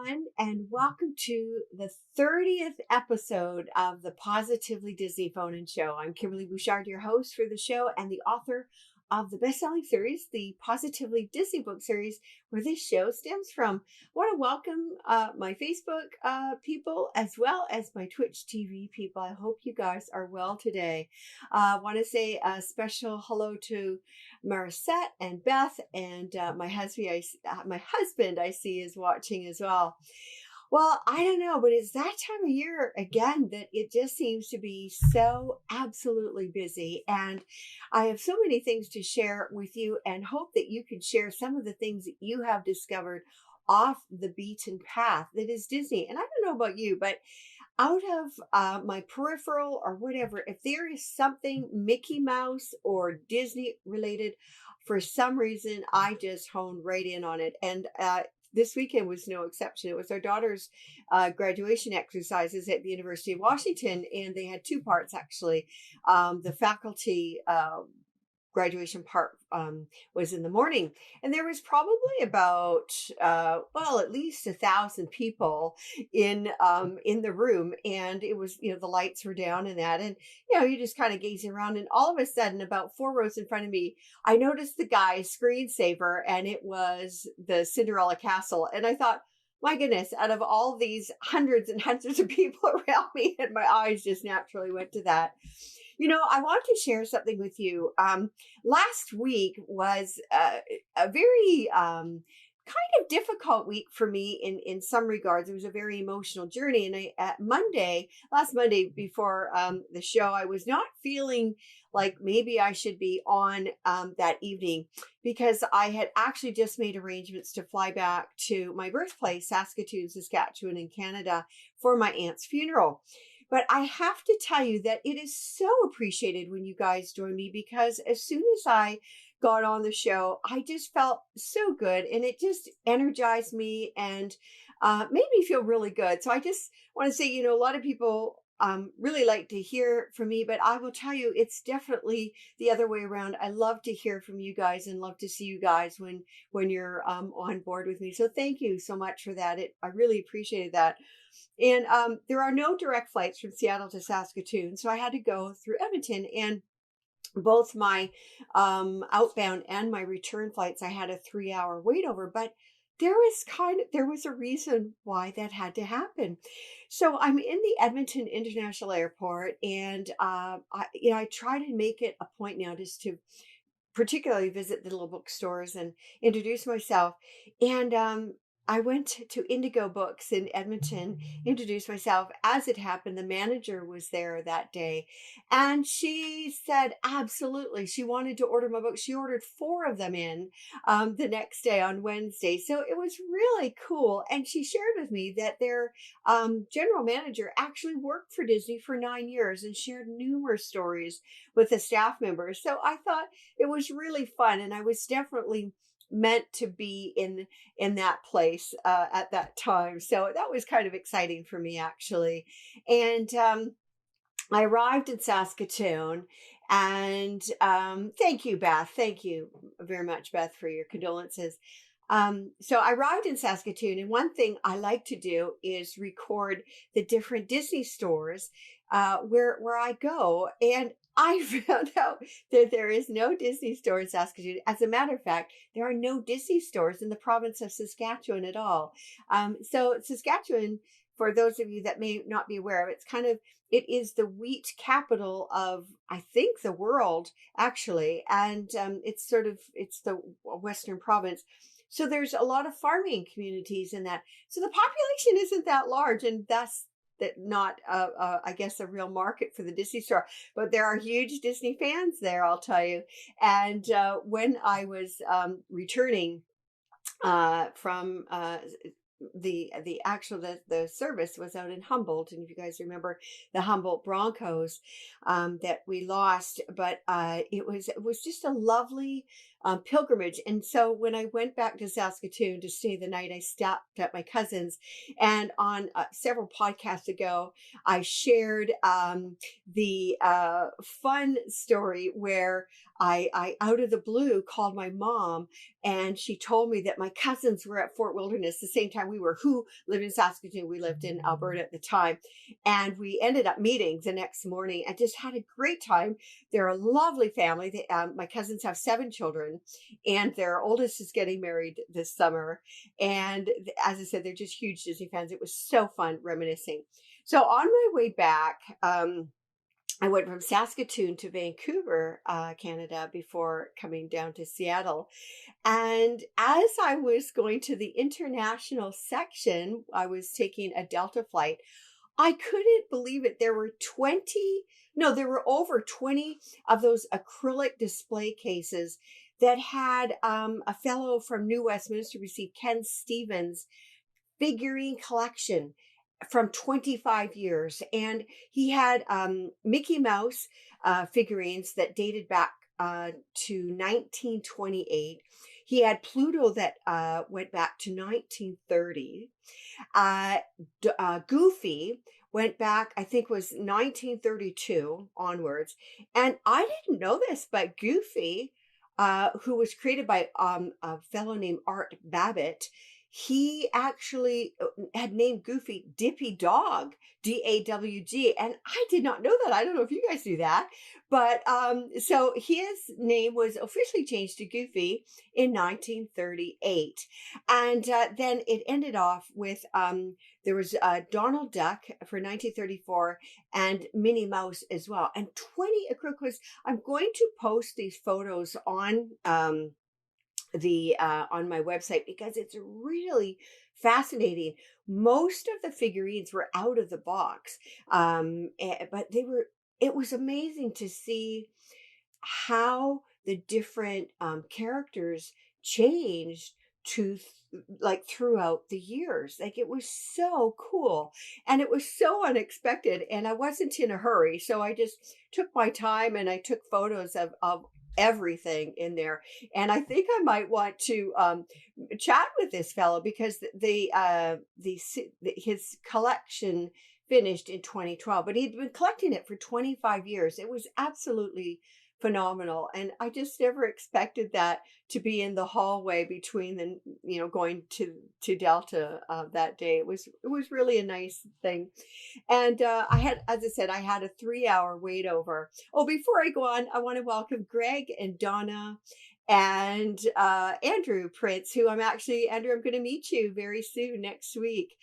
everyone, and welcome to the 30th episode of the Positively Disney Phone In Show. I'm Kimberly Bouchard, your host for the show and the author of the best-selling series, the Positively Disney book series, where this show stems from. I want to welcome my Facebook people as well as my Twitch TV people. I hope you guys are well today. I want to say a special hello to Marissette and Beth, and my husband I see is watching as well. Well, I don't know, but it's that time of year again that it just seems to be so absolutely busy. And I have so many things to share with you and hope that you can share some of the things that you have discovered off the beaten path that is Disney. And I don't know about you, but out of my peripheral or whatever, if there is something Mickey Mouse or Disney related, for some reason, I just honed right in on it. And this weekend was no exception. It was our daughter's graduation exercises at the University of Washington, and they had two parts actually. The faculty graduation part was in the morning, and there was probably about at least 1,000 people in the room, and it was, the lights were down and that, and you just kind of gazing around, and all of a sudden, about 4 rows in front of me, I noticed the guy's screensaver, and it was the Cinderella Castle, and I thought, my goodness, out of all these hundreds and hundreds of people around me, and my eyes just naturally went to that. I want to share something with you. Last week was a very kind of difficult week for me in some regards. It was a very emotional journey. And last Monday before the show, I was not feeling like maybe I should be on that evening, because I had actually just made arrangements to fly back to my birthplace, Saskatoon, Saskatchewan in Canada, for my aunt's funeral. But I have to tell you that it is so appreciated when you guys join me, because as soon as I got on the show, I just felt so good, and it just energized me and made me feel really good. So I just want to say, a lot of people really like to hear from me, but I will tell you, it's definitely the other way around. I love to hear from you guys and love to see you guys when you're on board with me. So thank you so much for that. I really appreciated that. And there are no direct flights from Seattle to Saskatoon, so I had to go through Edmonton. And both my outbound and my return flights, I had a 3-hour wait over. But there was a reason why that had to happen. So I'm in the Edmonton International Airport, and I try to make it a point now just to particularly visit the little bookstores and introduce myself. And I went to Indigo Books in Edmonton, introduced myself. As it happened, the manager was there that day, and she said absolutely she wanted to order my book. She ordered 4 of them in the next day on Wednesday. So it was really cool. And she shared with me that their general manager actually worked for Disney for 9 years and shared numerous stories with the staff members. So I thought it was really fun, and I was definitely meant to be in that place at that time. So that was kind of exciting for me, actually. And I arrived in Saskatoon, and thank you, Beth. Thank you very much, Beth, for your condolences. So I arrived in Saskatoon, and one thing I like to do is record the different Disney stores where I go. And I found out that there is no Disney store in Saskatoon. As a matter of fact, there are no Disney stores in the province of Saskatchewan at all. So Saskatchewan, for those of you that may not be aware of, it is the wheat capital of, I think, the world, actually. And it's the Western province. So there's a lot of farming communities in that. So the population isn't that large, and that's not, I guess, a real market for the Disney store. But there are huge Disney fans there, I'll tell you. And when I was returning from the service was out in Humboldt, and if you guys remember the Humboldt Broncos that we lost, but it was just a lovely pilgrimage. And so when I went back to Saskatoon to stay the night, I stopped at my cousin's. And on several podcasts ago, I shared the fun story where I, out of the blue, called my mom, and she told me that my cousins were at Fort Wilderness the same time we were, who lived in Saskatoon. We lived in Alberta at the time. And we ended up meeting the next morning and just had a great time. They're a lovely family. My cousins have 7 children, and their oldest is getting married this summer. And as I said, they're just huge Disney fans. It was so fun reminiscing. So on my way back, I went from Saskatoon to Vancouver, Canada, before coming down to Seattle. And as I was going to the international section, I was taking a Delta flight. I couldn't believe it. There were there were over 20 of those acrylic display cases that had a fellow from New Westminster receive Ken Stevens figurine collection from 25 years. And he had Mickey Mouse figurines that dated back to 1928. He had Pluto that went back to 1930. Goofy went back, I think was 1932 onwards. And I didn't know this, but Goofy, who was created by a fellow named Art Babbitt, he actually had named Goofy Dippy Dog, Dawg. And I did not know that. I don't know if you guys do that. But so his name was officially changed to Goofy in 1938. And then it ended off with there was Donald Duck for 1934 and Minnie Mouse as well. And 20 acrylic. I'm going to post these photos on on my website because it's really fascinating. Most of the figurines were out of the box, but it was amazing to see how the different characters changed throughout the years. Like, it was so cool, and it was so unexpected, and I wasn't in a hurry, so I just took my time and I took photos of everything in there. And I think I might want to chat with this fellow because his collection finished in 2012, but he'd been collecting it for 25 years. It was absolutely phenomenal, and I just never expected that to be in the hallway between going to Delta that day. It was really a nice thing. And I had, as I said, I had a 3-hour wait over. Oh, before I go on, I want to welcome Greg and Donna and Andrew Prince, who Andrew, I'm going to meet you very soon next week.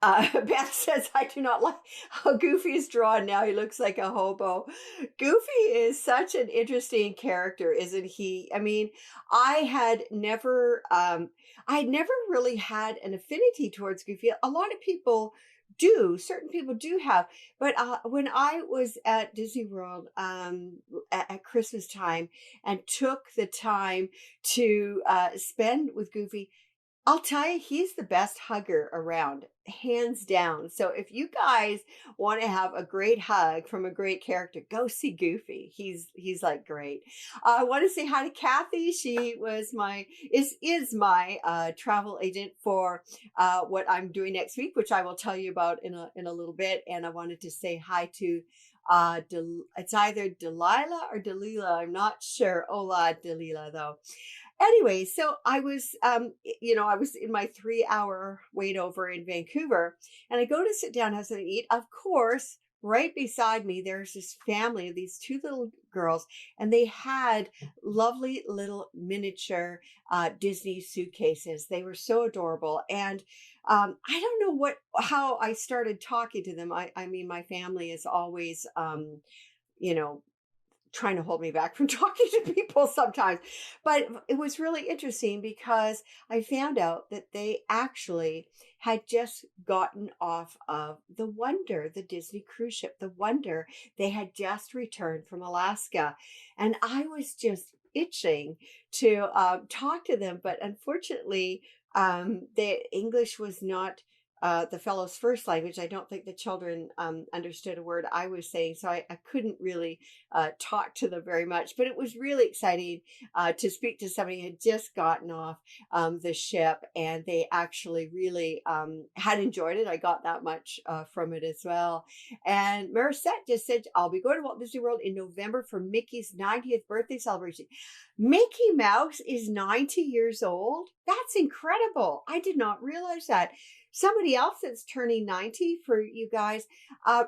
Beth says, I do not like how Goofy is drawn now. He looks like a hobo. Goofy is such an interesting character, isn't he? I mean, I had never really had an affinity towards Goofy. A lot of people do. Certain people do have. But when I was at Disney World at Christmas time and took the time to spend with Goofy, I'll tell you, he's the best hugger around, hands down. So if you guys want to have a great hug from a great character, go see Goofy. He's like great. I want to say hi to Kathy. She is my travel agent for what I'm doing next week, which I will tell you about in a little bit. And I wanted to say hi to it's either Delilah or Delilah. I'm not sure. Hola, Delilah, though. Anyway, so I was in my 3-hour wait over in Vancouver, and I go to sit down, have something to eat. Of course, right beside me, there's this family of these 2 little girls, and they had lovely little miniature Disney suitcases. They were so adorable. And I don't know how I started talking to them. I mean, my family is always, trying to hold me back from talking to people sometimes. But it was really interesting because I found out that they actually had just gotten off of the Wonder, the Disney cruise ship, the Wonder. They had just returned from Alaska. And I was just itching to talk to them. But unfortunately, the English was not the fellow's first language. I don't think the children understood a word I was saying, so I couldn't really talk to them very much. But it was really exciting to speak to somebody who had just gotten off the ship, and they actually really had enjoyed it. I got that much from it as well. And Marissette just said, I'll be going to Walt Disney World in November for Mickey's 90th birthday celebration. Mickey Mouse is 90 years old. That's incredible. I did not realize that. Somebody else that's turning 90 for you guys,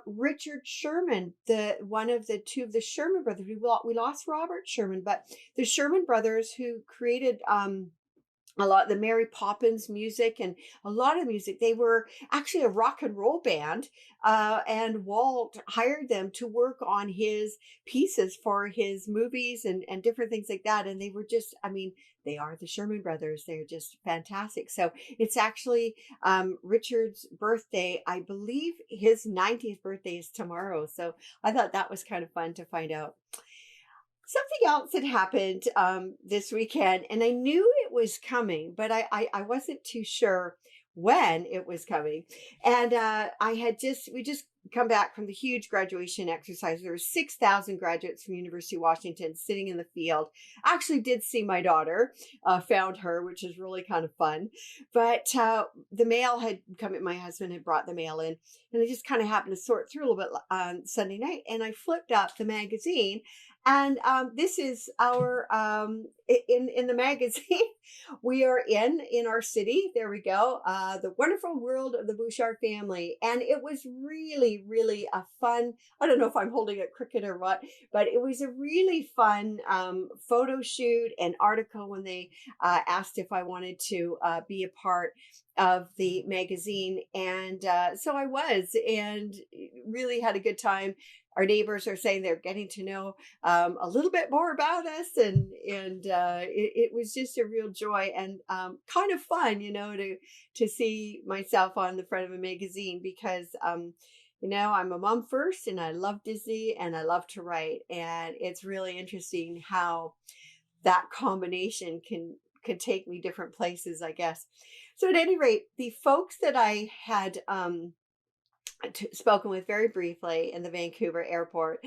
Richard Sherman, one of the two of the Sherman brothers. We lost Robert Sherman, but the Sherman brothers who created a lot of the Mary Poppins music and a lot of music. They were actually a rock and roll band, and Walt hired them to work on his pieces for his movies and different things like that. And they were just, I mean, they are the Sherman brothers. They're just fantastic. So it's actually Richard's birthday. I believe his 90th birthday is tomorrow. So I thought that was kind of fun to find out. Something else had happened this weekend, and I knew it was coming, but I wasn't too sure when it was coming. And we just come back from the huge graduation exercise. There were 6,000 graduates from University of Washington sitting in the field. I actually did see my daughter, found her, which is really kind of fun. But the mail had come in. My husband had brought the mail in, and I just kind of happened to sort through a little bit on Sunday night, and I flipped up the magazine. And this is our in the magazine. We are in our city. There we go. The Wonderful World of the Bouchard Family, and it was really a fun. I don't know if I'm holding a cricket or what, but it was a really fun photo shoot and article when they asked if I wanted to be a part of the magazine, and so I was, and really had a good time. Our neighbors are saying they're getting to know a little bit more about us, and it was just a real joy and kind of fun, to see myself on the front of a magazine because I'm a mom first, and I love Disney, and I love to write, and it's really interesting how that combination can take me different places, I guess. So at any rate, the folks that I had spoken with very briefly in the Vancouver airport,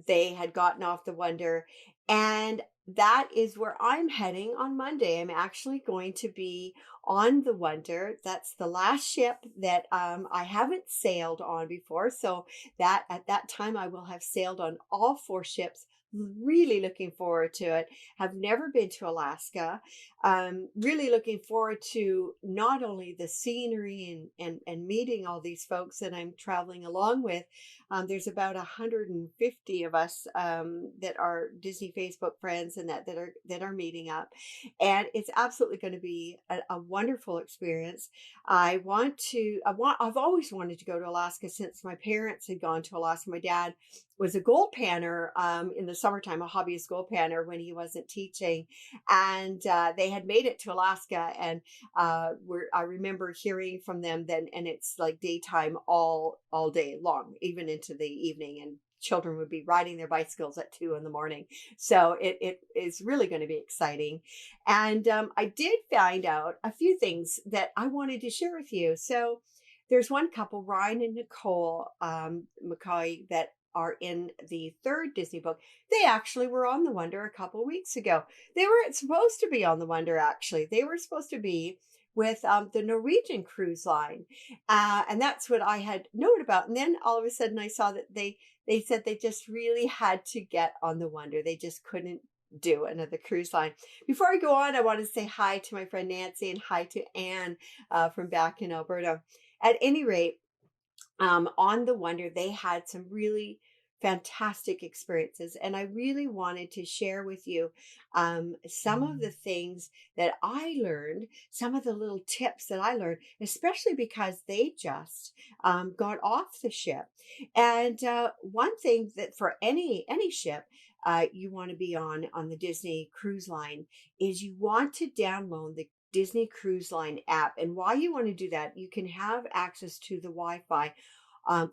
they had gotten off the Wonder, and that is where I'm heading on Monday. I'm actually going to be on the Wonder. That's the last ship that I haven't sailed on before, so that at that time I will have sailed on all 4 ships. Really looking forward to it. Have never been to Alaska. Really looking forward to not only the scenery and meeting all these folks that I'm traveling along with. There's about 150 of us that are Disney Facebook friends and that are meeting up, and it's absolutely going to be a wonderful experience. I've always wanted to go to Alaska since my parents had gone to Alaska. My dad was a gold panner in the summertime, a hobbyist gold panner when he wasn't teaching, and they had made it to Alaska, and I remember hearing from them then, and it's like daytime all day long, even into the evening, and children would be riding their bicycles at 2 a.m. So it is really going to be exciting. And I did find out a few things that I wanted to share with you. So there's one couple, Ryan and Nicole McCoy, that are in the 3rd Disney book. They actually were on the Wonder a couple of weeks ago. They weren't supposed to be on the Wonder, actually. They were supposed to be with the Norwegian cruise line. And that's what I had known about. And then all of a sudden I saw that they said they just really had to get on the Wonder. They just couldn't do another cruise line. Before I go on, I want to say hi to my friend Nancy and hi to Anne from back in Alberta. At any rate, on the Wonder, they had some really fantastic experiences, and I really wanted to share with you some of the things that I learned, some of the little tips that I learned, especially because they just got off the ship. And one thing that for any ship you want to be on the Disney Cruise Line is you want to download the Disney Cruise Line app. And while you want to do that, you can have access to the Wi-Fi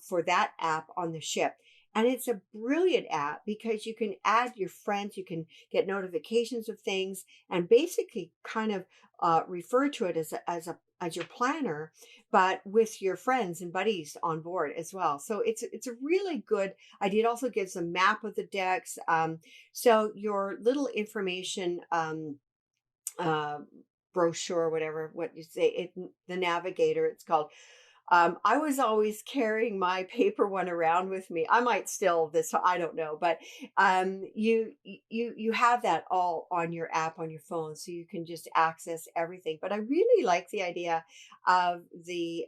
for that app on the ship. And it's a brilliant app because you can add your friends, you can get notifications of things, and basically kind of refer to it as as your planner, but with your friends and buddies on board as well. So it's a really good idea. It also gives a map of the decks. So your little information uh, brochure, whatever what you say, the navigator it's called. I was always carrying my paper one around with me. I might still this, I don't know, but you have that all on your app on your phone, so you can just access everything. But I really like the idea of the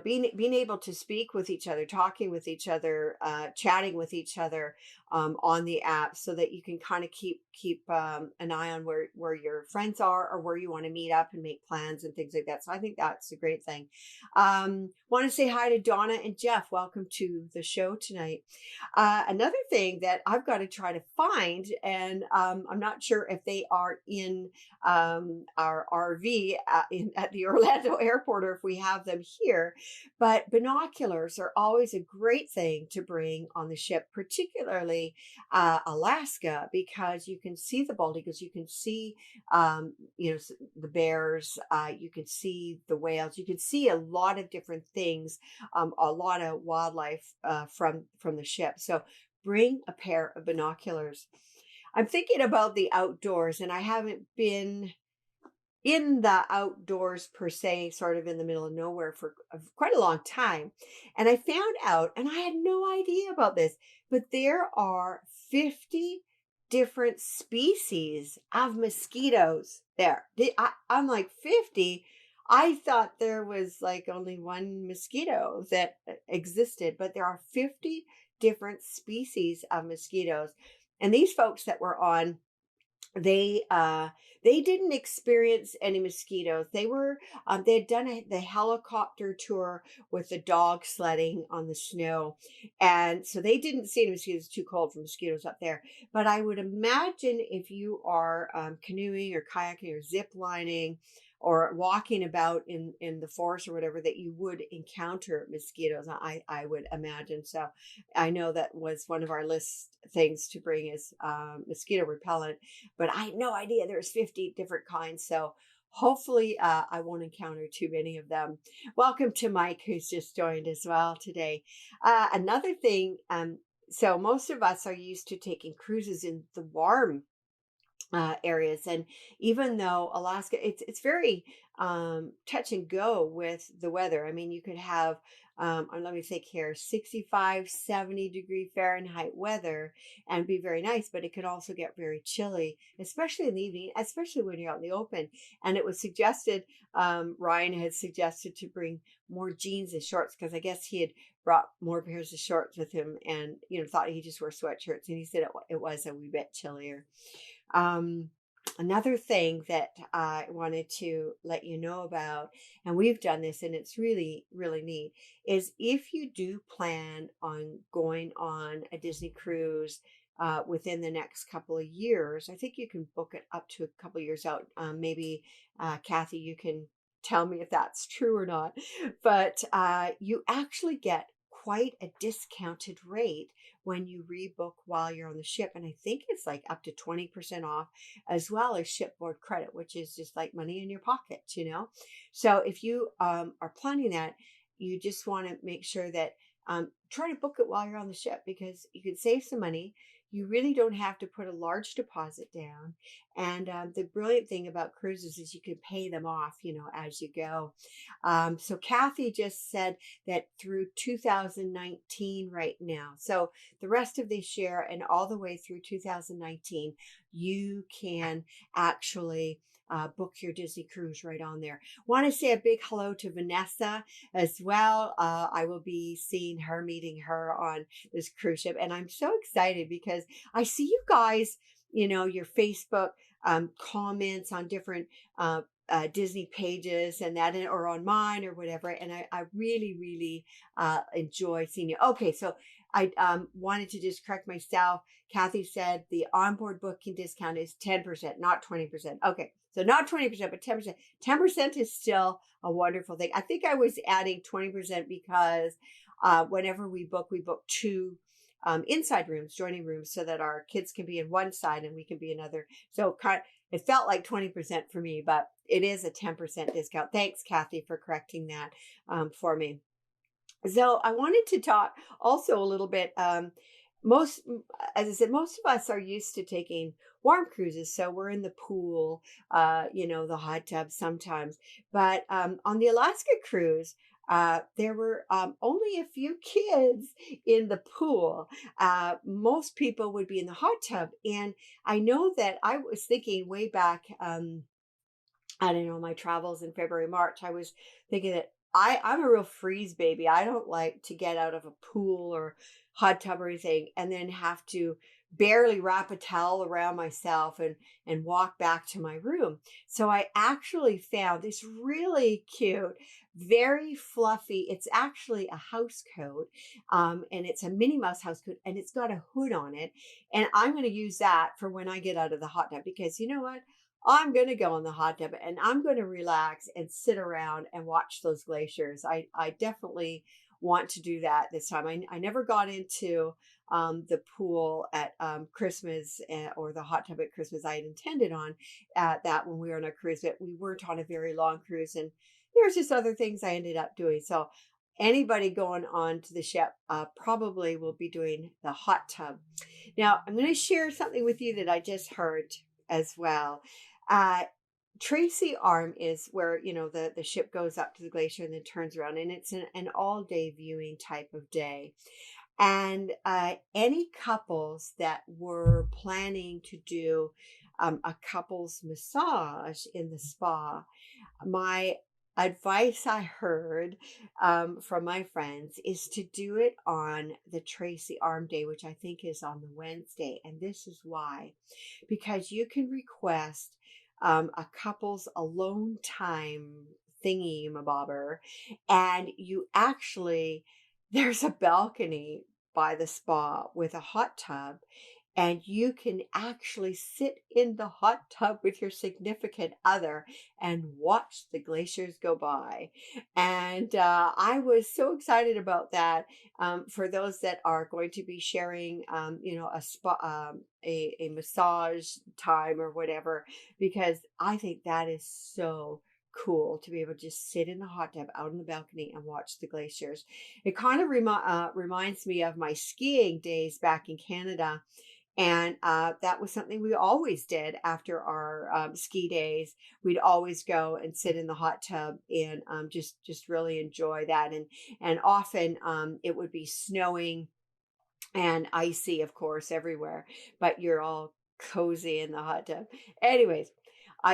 being able to speak with each other, talking with each other, chatting with each other on the app, so that you can kind of keep an eye on where your friends are or where you want to meet up and make plans and things like that. So I think that's a great thing. Want to say hi to Donna and Jeff. Welcome to the show tonight. Another thing that I've got to try to find, and I'm not sure if they are in our RV at the Orlando airport or if we have them here, but binoculars are always a great thing to bring on the ship, particularly Alaska, because you can see the bald eagles, you can see the bears, you can see the whales, you can see a lot of different things, a lot of wildlife from the ship. So bring a pair of binoculars. I'm thinking about the outdoors, and I haven't been in the outdoors per se, sort of in the middle of nowhere for quite a long time. And I found out, and I had no idea about this, but there are 50 different species of mosquitoes there. I'm like, 50? I thought there was like only one mosquito that existed, but there are 50 different species of mosquitoes. And these folks that were on, they didn't experience any mosquitoes. They had done the helicopter tour with the dog sledding on the snow, and so they didn't see any mosquitoes. Too cold for mosquitoes up there. But I would imagine if you are canoeing or kayaking or zip lining or walking about in the forest or whatever, that you would encounter mosquitoes. I would imagine. So I know that was one of our list things to bring is mosquito repellent, but I had no idea there's 50 different kinds. So hopefully I won't encounter too many of them. Welcome to Mike, who's just joined as well today. Another thing, so most of us are used to taking cruises in the warm areas, and even though Alaska, it's very touch and go with the weather. I mean, you could have let me think here, 65 70 degree Fahrenheit weather and be very nice, but it could also get very chilly, especially in the evening, especially when you're out in the open. And it was suggested, Ryan had suggested to bring more jeans and shorts, because I guess he had brought more pairs of shorts with him, and thought he'd just wear sweatshirts, and he said it was a wee bit chillier. Another thing that I wanted to let you know about, and we've done this and it's really, really neat, is if you do plan on going on a Disney cruise within the next couple of years, I think you can book it up to a couple of years out. Maybe Kathy, you can tell me if that's true or not, but you actually get quite a discounted rate when you rebook while you're on the ship. And I think it's like up to 20% off, as well as shipboard credit, which is just like money in your pocket, So if you are planning that, you just want to make sure that try to book it while you're on the ship, because you can save some money. You really don't have to put a large deposit down. And the brilliant thing about cruises is you can pay them off, as you go. So Kathy just said that through 2019 right now. So the rest of this year and all the way through 2019, you can actually book your Disney cruise right on there. Want to say a big hello to Vanessa as well. I will be meeting her on this cruise ship. And I'm so excited because I see you guys, your Facebook comments on different Disney pages and that, or on mine or whatever. And I really, really enjoy seeing you. Okay, so I wanted to just correct myself. Kathy said the onboard booking discount is 10%, not 20%. Okay, so not 20%, but 10%. 10% is still a wonderful thing. I think I was adding 20% because whenever we book two inside rooms, joining rooms, so that our kids can be in one side and we can be another. So it felt like 20% for me, but it is a 10% discount. Thanks, Kathy, for correcting that for me. So I wanted to talk also a little bit. Most, as I said, most of us are used to taking warm cruises. So we're in the pool, the hot tub sometimes. But on the Alaska cruise, there were only a few kids in the pool. Most people would be in the hot tub. And I know that I was thinking way back, I don't know, my travels in February, March, I was thinking that I'm a real freeze baby. I don't like to get out of a pool or hot tub or anything and then have to barely wrap a towel around myself and walk back to my room. So I actually found this really cute, very fluffy. It's actually a house coat, and it's a Minnie Mouse house coat, and it's got a hood on it. And I'm going to use that for when I get out of the hot tub, because you know what? I'm going to go in the hot tub and I'm going to relax and sit around and watch those glaciers. I definitely want to do that this time. I never got into the pool at Christmas, or the hot tub at Christmas. I had intended on that when we were on a cruise, but we weren't on a very long cruise, and there's just other things I ended up doing. So anybody going on to the ship probably will be doing the hot tub. Now, I'm going to share something with you that I just heard as well. Tracy Arm is where, the ship goes up to the glacier and then turns around, and it's an all-day viewing type of day. And any couples that were planning to do a couples massage in the spa, my advice I heard from my friends is to do it on the Tracy Arm Day, which I think is on the Wednesday. And this is why: because you can request a couple's alone time thingy mabobber, and there's a balcony by the spa with a hot tub, and you can actually sit in the hot tub with your significant other and watch the glaciers go by. And I was so excited about that. For those that are going to be sharing, a spa, a massage time or whatever, because I think that is so cool to be able to just sit in the hot tub out on the balcony and watch the glaciers. It kind of reminds me of my skiing days back in Canada. And that was something we always did after our ski days. We'd always go and sit in the hot tub and just really enjoy that. And often it would be snowing and icy, of course, everywhere, but you're all cozy in the hot tub. Anyways,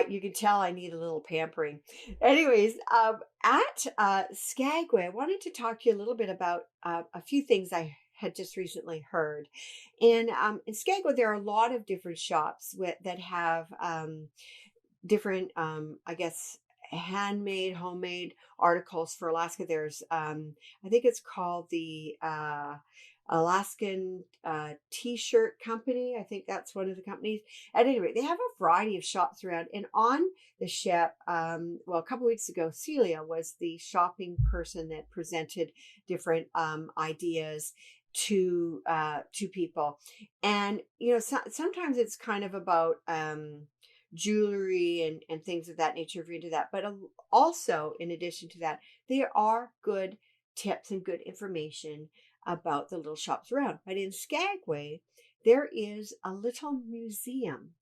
you can tell I need a little pampering. Anyways, at Skagway, I wanted to talk to you a little bit about a few things I had just recently heard. And in Skagway, there are a lot of different shops that have different, I guess, handmade, homemade articles for Alaska. There's, I think it's called the Alaskan T-shirt company. I think that's one of the companies. At any rate, they have a variety of shops around. And on the ship, a couple weeks ago, Celia was the shopping person that presented different ideas to people. And sometimes it's kind of about jewelry and things of that nature, if you're into that. But also, in addition to that, there are good tips and good information about the little shops around. But in Skagway, there is a little museum,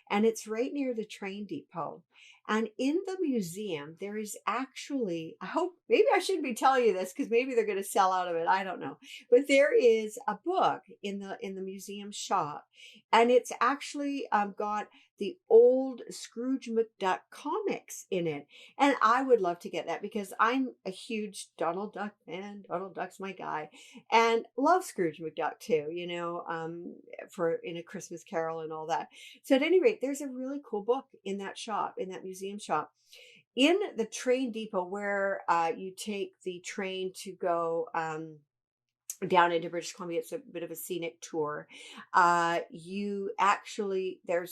and it's right near the train depot. And in the museum, there is actually, I hope, maybe I shouldn't be telling you this because maybe they're going to sell out of it. I don't know. But there is a book in the museum shop, and it's actually got the old Scrooge McDuck comics in it. And I would love to get that because I'm a huge Donald Duck fan. Donald Duck's my guy, and love Scrooge McDuck too, for in A Christmas Carol and all that. So at any rate, there's a really cool book in that shop, in that museum shop. In the train depot where you take the train to go down into British Columbia, it's a bit of a scenic tour. There's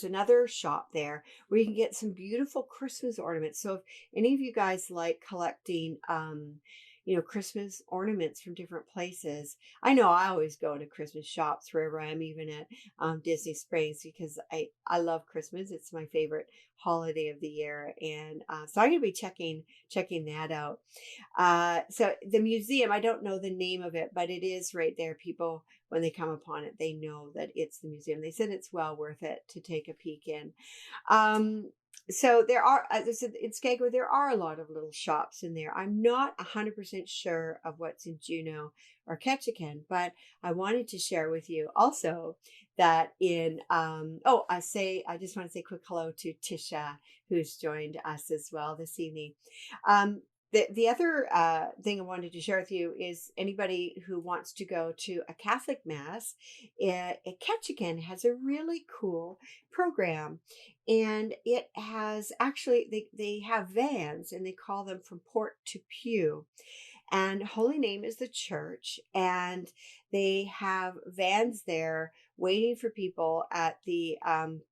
another shop there where you can get some beautiful Christmas ornaments. So if any of you guys like collecting, Christmas ornaments from different places. I know I always go to Christmas shops wherever I am, even at Disney Springs, because I love Christmas. It's my favorite holiday of the year, and so I'm gonna be checking that out. So the museum, I don't know the name of it, but it is right there. People, when they come upon it, they know that it's the museum. They said it's well worth it to take a peek in. So there are, as I said, in Skagway, there are a lot of little shops in there. I'm not 100% sure of what's in Juneau or Ketchikan, but I wanted to share with you also that I just want to say a quick hello to Tisha, who's joined us as well this evening. The other thing I wanted to share with you is anybody who wants to go to a Catholic Mass at Ketchikan has a really cool program. And it has actually, they have vans and they call them From Port to Pew. And Holy Name is the church, and they have vans there waiting for people at the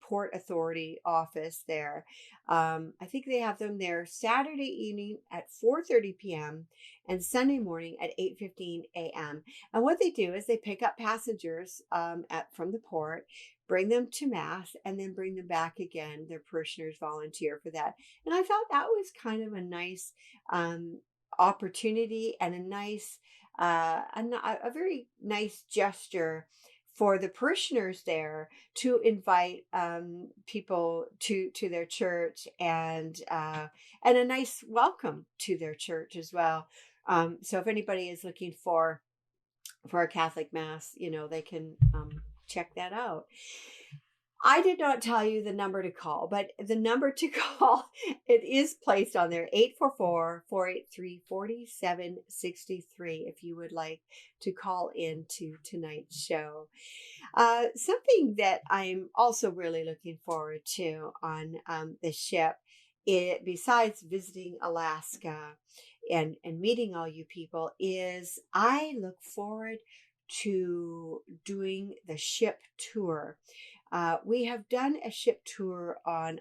Port Authority office there. I think they have them there Saturday evening at 4:30 p.m. and Sunday morning at 8:15 a.m. And what they do is they pick up passengers from the port, bring them to Mass, and then bring them back again. Their parishioners volunteer for that. And I thought that was kind of a nice opportunity and a nice a very nice gesture for the parishioners there to invite people to their church, and a nice welcome to their church as well. So if anybody is looking for a Catholic Mass, they can check that out. I did not tell you the number to call, but the number to call, it is placed on there, 844-483-4763, if you would like to call into tonight's show. Something that I'm also really looking forward to on the ship, besides visiting Alaska and meeting all you people, is I look forward to doing the ship tour. We have done a ship tour on,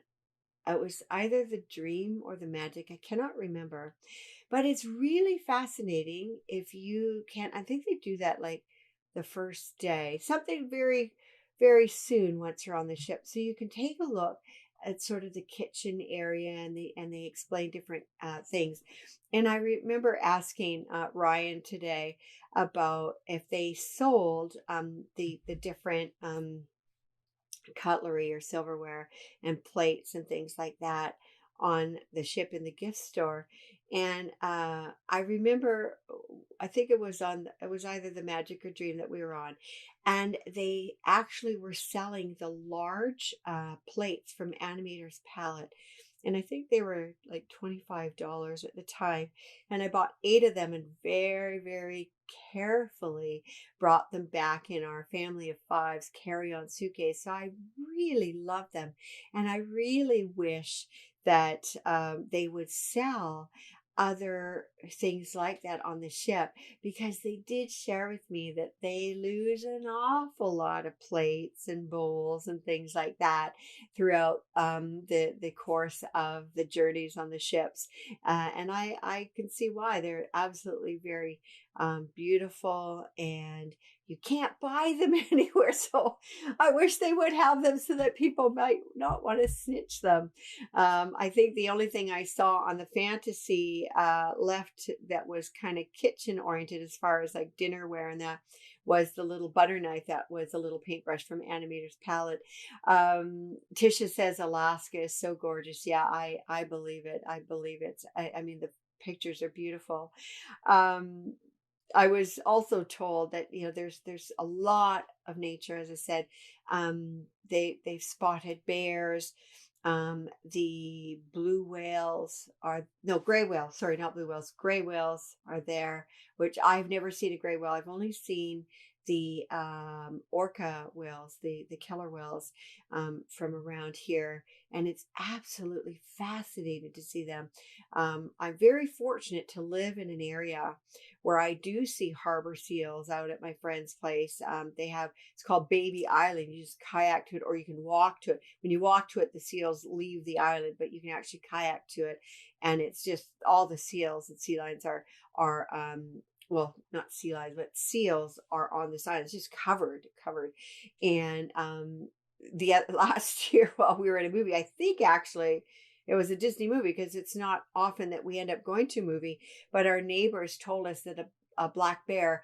it was either the Dream or the Magic, I cannot remember, but it's really fascinating. If you can, I think they do that like the first day, something very, very soon once you're on the ship. So you can take a look at sort of the kitchen area, and they explain different things. And I remember asking Ryan today about if they sold the different cutlery or silverware and plates and things like that on the ship in the gift store. And I remember, I think it was either the Magic or Dream that we were on, and they actually were selling the large plates from Animator's Palette. And I think they were like $25 at the time. And I bought 8 of them and very, very carefully brought them back in our family of 5's carry-on suitcase. So I really love them. And I really wish that they would sell other things like that on the ship, because they did share with me that they lose an awful lot of plates and bowls and things like that throughout the course of the journeys on the ships, and I can see why. They're absolutely very beautiful, and you can't buy them anywhere. So I wish they would have them so that people might not want to snitch them. I think the only thing I saw on the Fantasy left that was kind of kitchen oriented, as far as like dinnerware and that, was the little butter knife that was a little paintbrush from Animator's Palette. Tisha says Alaska is so gorgeous. Yeah, I believe it. I believe it. I mean, the pictures are beautiful. I was also told that there's a lot of nature. As I said, they've spotted bears. The blue whales are, no, gray whales, sorry, not blue whales, gray whales are there, which I've never seen a gray whale. I've only seen orca whales, the killer whales from around here, and it's absolutely fascinating to see them. I'm very fortunate to live in an area where I do see harbor seals out at my friend's place. It's called Baby Island. You just kayak to it, or you can walk to it. When you walk to it, the seals leave the island, but you can actually kayak to it, and it's just all the seals and sea lions are well, not sea lions, but seals are on this island. It's just covered. And the last year while we were in a movie, I think actually it was a Disney movie, because it's not often that we end up going to a movie, but our neighbors told us that a black bear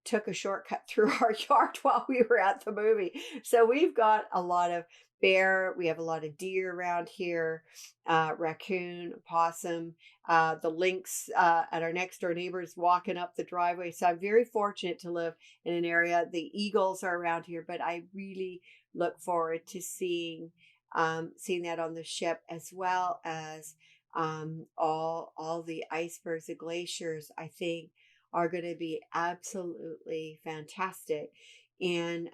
took a shortcut through our yard while we were at the movie. So we've got a lot of bear. We have a lot of deer around here, raccoon, possum, the lynx at our next door neighbors walking up the driveway. So I'm very fortunate to live in an area. The eagles are around here, but I really look forward to seeing that on the ship, as well as all the icebergs, the glaciers, I think are going to be absolutely fantastic. And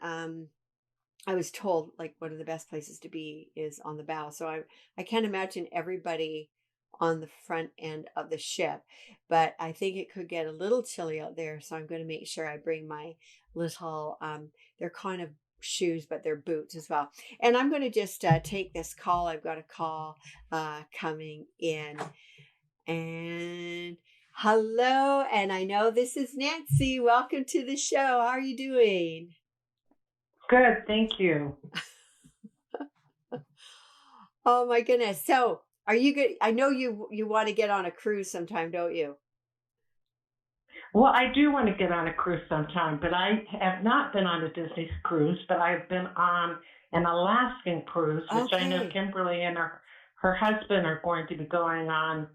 I was told like one of the best places to be is on the bow. So I can't imagine everybody on the front end of the ship, but I think it could get a little chilly out there. So I'm going to make sure I bring my little, they're kind of shoes, but they're boots as well. And I'm going to just take this call. I've got a call coming in. And hello. And I know this is Nancy. Welcome to the show. How are you doing? Good, thank you. Oh my goodness. So are you good? I know you want to get on a cruise sometime, don't you? Well, I do want to get on a cruise sometime, but I have not been on a Disney cruise, but I've been on an Alaskan cruise, which I know Okay. Kimberly and her husband are going to be going on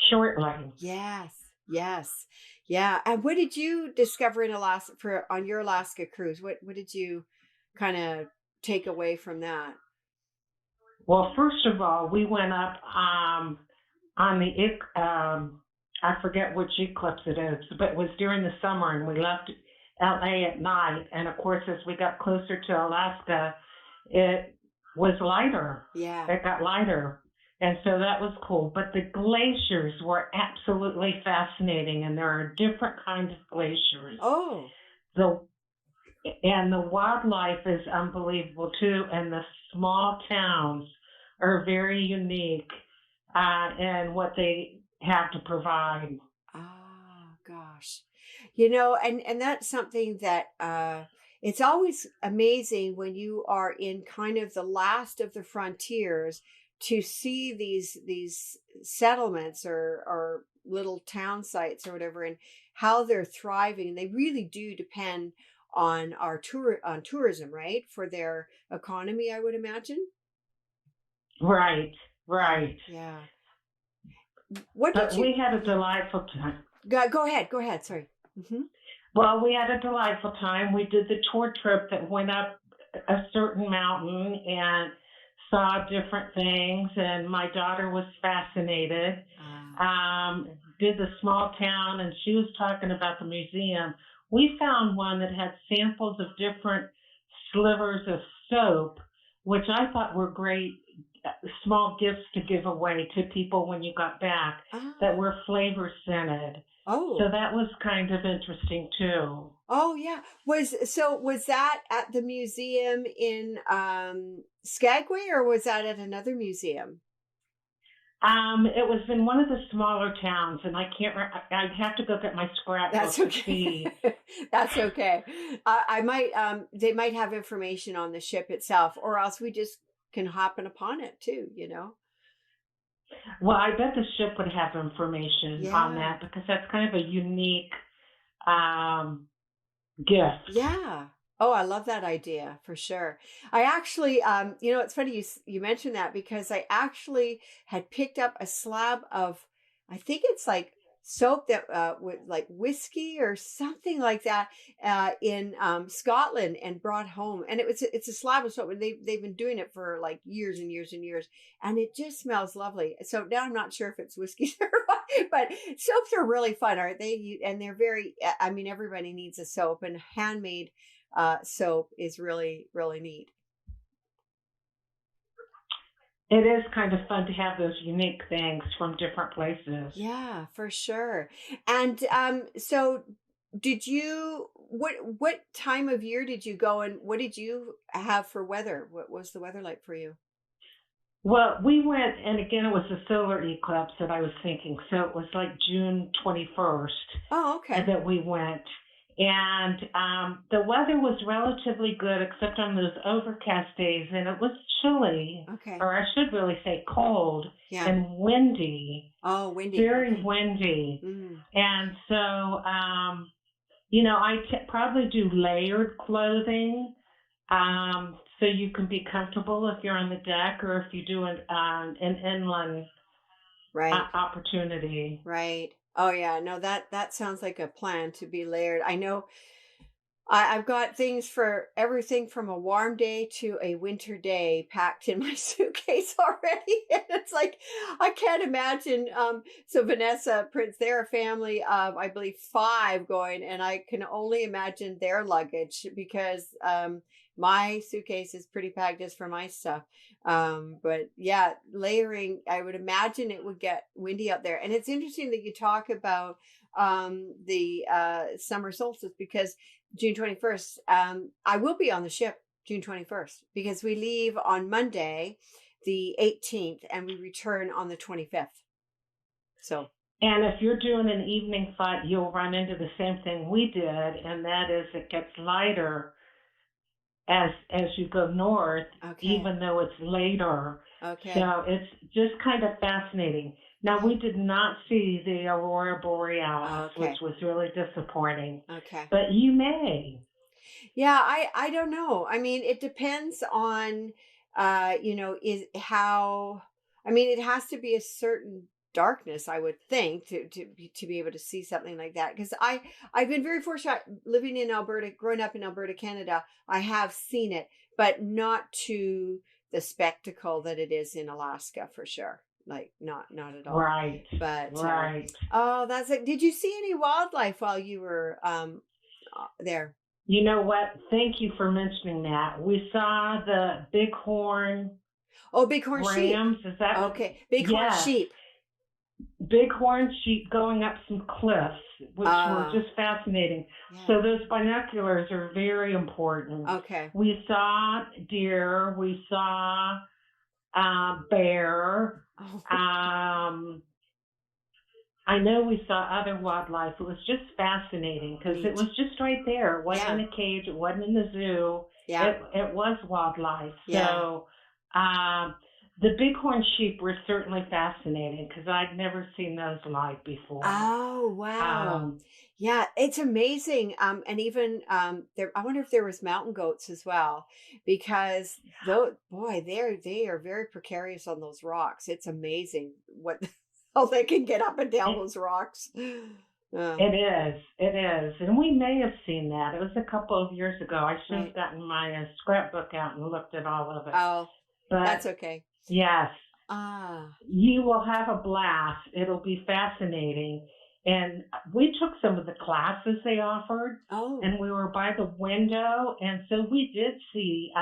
shortly. Yes. Yes. Yeah. And what did you discover in Alaska on your Alaska cruise? What did you kind of take away from that? Well, first of all, we went up on I forget which eclipse it is, but it was during the summer, and we left LA at night. And of course, as we got closer to Alaska, it was lighter. Yeah. It got lighter. And so that was cool. But the glaciers were absolutely fascinating, and there are different kinds of glaciers. Oh. The and the wildlife is unbelievable too, and the small towns are very unique in what they have to provide. Oh gosh. And that's something that it's always amazing when you are in kind of the last of the frontiers to see these settlements or little town sites or whatever, and how they're thriving. They really do depend on on tourism, right? For their economy, I would imagine. Right, Yeah. right. Yeah. What did But you we had a delightful time. go ahead? Go ahead. Sorry. Well, we had a delightful time. We did the tour trip that went up a certain mountain and saw different things, and my daughter was fascinated. Did the small town, and she was talking about the museum. We found one that had samples of different slivers of soap, which I thought were great small gifts to give away to people when you got back that Ah. were flavor scented. So Oh. that was kind of interesting too. Oh yeah. Was that at the museum in Skagway, or was that at another museum? It was in one of the smaller towns, and I can't. I'd have to go get my That's scrapbook to okay. see. That's okay. I might they might have information on the ship itself, or else we just can happen upon it too. Well, I bet the ship would have information on Yeah. that because that's kind of a unique um, gift. Yeah. Oh, I love that idea for sure. I actually, it's funny you mentioned that, because I actually had picked up a slab of, I think it's like soap that with like whiskey or something like that in Scotland, and brought home, and it's a slab of soap, and they've been doing it for like years and years and years, and it just smells lovely. So now I'm not sure if it's whiskey or what But soaps are really fun, aren't they? And they're very, I mean, everybody needs a soap, and handmade soap is really, really neat. It is kind of fun to have those unique things from different places. Yeah, for sure. And so did you what time of year did you go, and what did you have for weather? What was the weather like for you? Well, we went, and again, it was a solar eclipse that I was thinking. So it was like June 21st Oh, and okay. that we went. And the weather was relatively good, except on those overcast days. And it was chilly, Okay. or I should really say cold Yeah. and windy, Oh, windy. very Okay. windy. Mm. And so, probably do layered clothing so you can be comfortable if you're on the deck or if you do an inland Right. opportunity. Right. Oh yeah, no, that sounds like a plan to be layered. I know I've got things for everything from a warm day to a winter day packed in my suitcase already. And it's like I can't imagine. So Vanessa Prince, they're a family of I believe five going, and I can only imagine their luggage because my suitcase is pretty packed just for my stuff. But yeah, layering, I would imagine it would get windy up there. And it's interesting that you talk about the summer solstice because June 21st. I will be on the ship June 21st because we leave on Monday, the 18th, and we return on the 25th. So, And if you're doing an evening flight, you'll run into the same thing we did, and that is it gets lighter as you go north, okay. even though it's later. Okay. So it's just kind of fascinating. Now, we did not see the aurora borealis, which Okay. was really disappointing, Okay. but you may. Yeah, I don't know. I mean, it depends on is how I mean, it has to be a certain darkness, I would think, to be able to see something like that because I've been very fortunate living in Alberta, growing up in Alberta, Canada. I have seen it, but not to the spectacle that it is in Alaska for sure. Like not at all. Right, But right. oh, that's it. Did you see any wildlife while you were there? You know what? Thank you for mentioning that. We saw the bighorn Oh, bighorn sheep. rams. Is that what? Okay, bighorn Yes, sheep. bighorn sheep going up some cliffs, which were Ah, just fascinating. yeah. So those binoculars are very important. Okay. We saw deer. We saw bear. Oh, Um, I know we saw other wildlife. It was just fascinating because it neat. was just right there. It wasn't in Yeah, a cage. It wasn't in the zoo. yeah, It was wildlife. yeah. So um, the bighorn sheep were certainly fascinating because I'd never seen those live before. Oh, wow. Um, Yeah, it's amazing. And even there, I wonder if there was mountain goats as well, because though, boy, they are very precarious on those rocks. It's amazing what how they can get up and down it, those rocks. it is. It is. And we may have seen that. It was a couple of years ago. I should have Right. gotten my scrapbook out and looked at all of it. Oh, that's But okay. yes, Ah. you will have a blast. It'll be fascinating. And we took some of the classes they offered, Oh. and we were by the window. And so we did see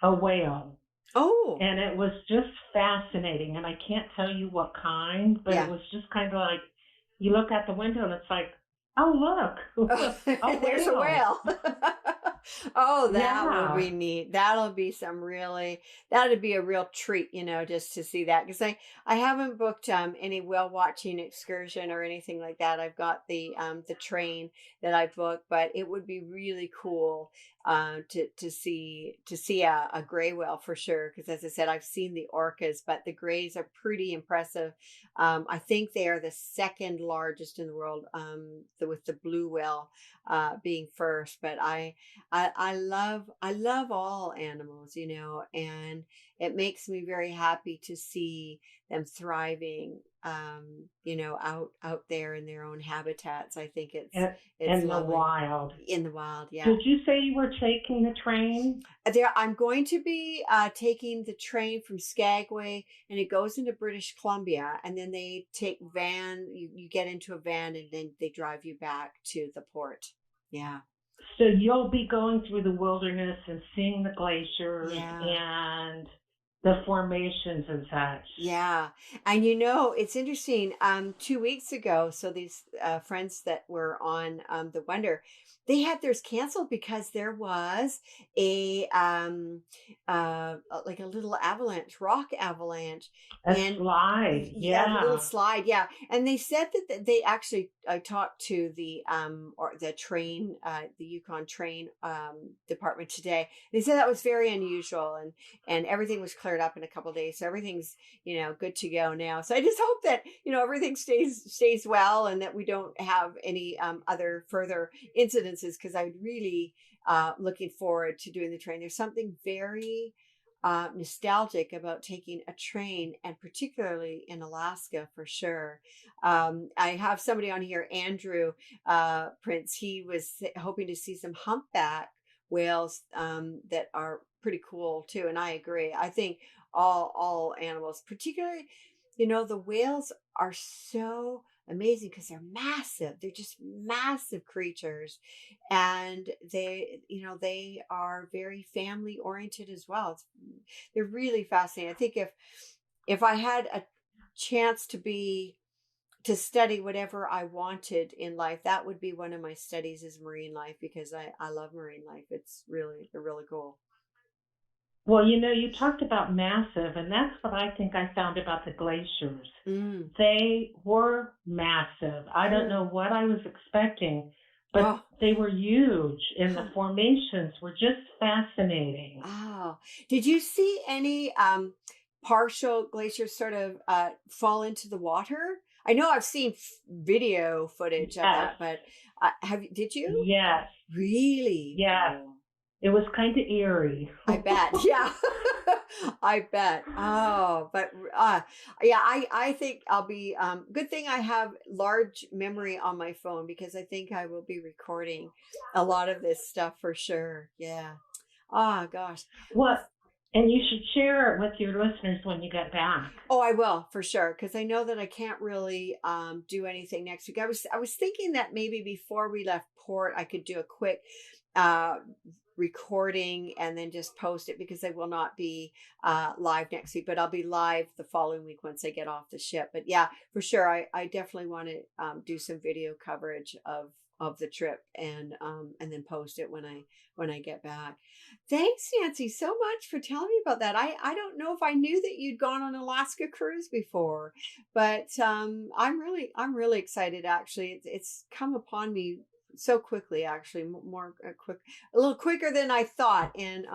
a whale. Oh. And it was just fascinating. And I can't tell you what kind, but it Yeah. was just kind of like you look out the window and it's like, oh, look, Oh, a there's a whale. whale. Oh, that will Yeah. be neat. That'll be some really, that'd be a real treat, just to see that. Because I haven't booked any whale watching excursion or anything like that. I've got the train that I booked, but it would be really cool to see a gray whale for sure. Because as I said, I've seen the orcas, but the grays are pretty impressive. I think they are the second largest in the world, with the blue whale being first. But I love all animals, and it makes me very happy to see them thriving, out there in their own habitats. I think it's in the lovely. wild. In the wild, yeah. Did you say you were taking the train? I'm going to be taking the train from Skagway, and it goes into British Columbia, and then they take van. You get into a van, and then they drive you back to the port. Yeah. So you'll be going through the wilderness and seeing the glaciers Yeah. and the formations and such. Yeah. And it's interesting. 2 weeks ago, so these friends that were on the Wonder, they had theirs canceled because there was a like a little rock avalanche, A and slide, a little yeah. slide, yeah. And they said that they actually, I talked to the or the train, the Yukon train department today. They said that was very unusual, and everything was cleared up in a couple of days, so everything's good to go now. So I just hope that everything stays well, and that we don't have any other further incidences, because I would really looking forward to doing the train. There's something very nostalgic about taking a train, and particularly in Alaska, for sure. I have somebody on here, Andrew Prince. He was hoping to see some humpback whales that are pretty cool too, and I agree. I think all animals, particularly, the whales, are so amazing because they're massive. They're just massive creatures, and they are very family oriented as well. They're really fascinating. I think if I had a chance to study whatever I wanted in life, that would be one of my studies, is marine life, because I love marine life. They're really cool. Well, you talked about massive, and that's what I think I found about the glaciers. Mm. They were massive. I don't know what I was expecting, but they were huge, and the formations were just fascinating. Oh, did you see any partial glaciers sort of fall into the water? I know I've seen video footage of that, but did you? Yes. Really? Yes. Oh. It was kind of eerie. I bet. Yeah. I bet. Oh, but yeah, I think I'll be, good thing I have large memory on my phone, because I think I will be recording a lot of this stuff for sure. Yeah. Oh gosh. What? And you should share it with your listeners when you get back. Oh, I will, for sure, because I know that I can't really do anything next week. I was thinking that maybe before we left port, I could do a quick recording and then just post it, because I will not be live next week, but I'll be live the following week once I get off the ship. But yeah, for sure, I definitely want to do some video coverage of the trip, and then post it when I get back. Thanks, Nancy, so much for telling me about that. I don't know if I knew that you'd gone on an Alaska cruise before, but I'm really excited. Actually, it's come upon me so quickly, actually, a little quicker than I thought, and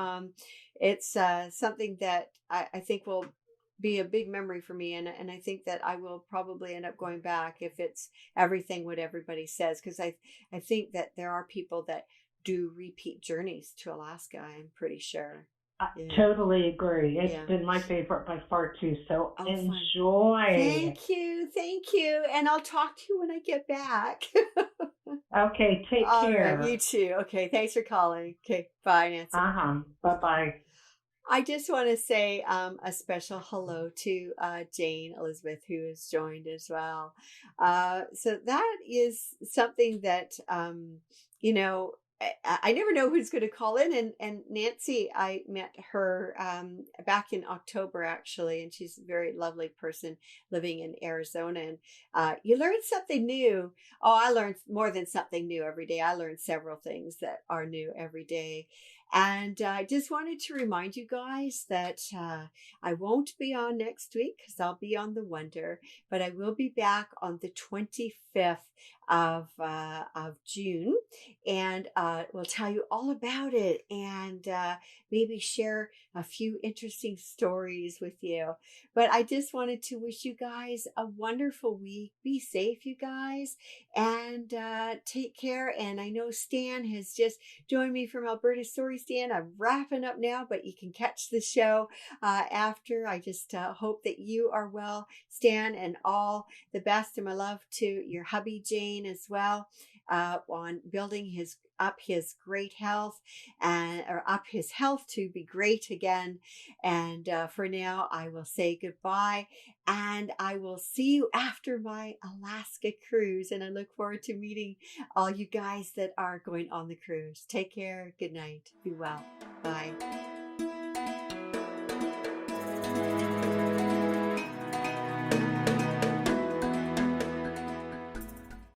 it's something that I think will be a big memory for me, and I think that I will probably end up going back if it's everything what everybody says, because I think that there are people that do repeat journeys to Alaska. I'm pretty sure. I totally agree. It's been my favorite by far too. So enjoy. Thank you, and I'll talk to you when I get back. Okay, take care. Right, you too. Okay, thanks for calling. Okay, bye, Nancy. Bye-bye. I just want to say a special hello to Jane Elizabeth, who has joined as well. So that is something that, I never know who's going to call in. And Nancy, I met her back in October, actually, and she's a very lovely person living in Arizona. And you learn something new. Oh, I learn more than something new every day. I learn several things that are new every day. And I just wanted to remind you guys that I won't be on next week, because I'll be on the Wonder, but I will be back on the 25th of June, and we'll tell you all about it, and maybe share a few interesting stories with you. But I just wanted to wish you guys a wonderful week. Be safe, you guys, and take care. And I know Stan has just joined me from Alberta. Sorry, we, Stan? I'm wrapping up now, but you can catch the show after. I just hope that you are well, Stan, and all the best. And my love to your hubby, Jane, as well, on building up his great health or up his health to be great again. And for now, I will say goodbye, and I will see you after my Alaska cruise. And I look forward to meeting all you guys that are going on the cruise. Take care. Good night. Be well. Bye.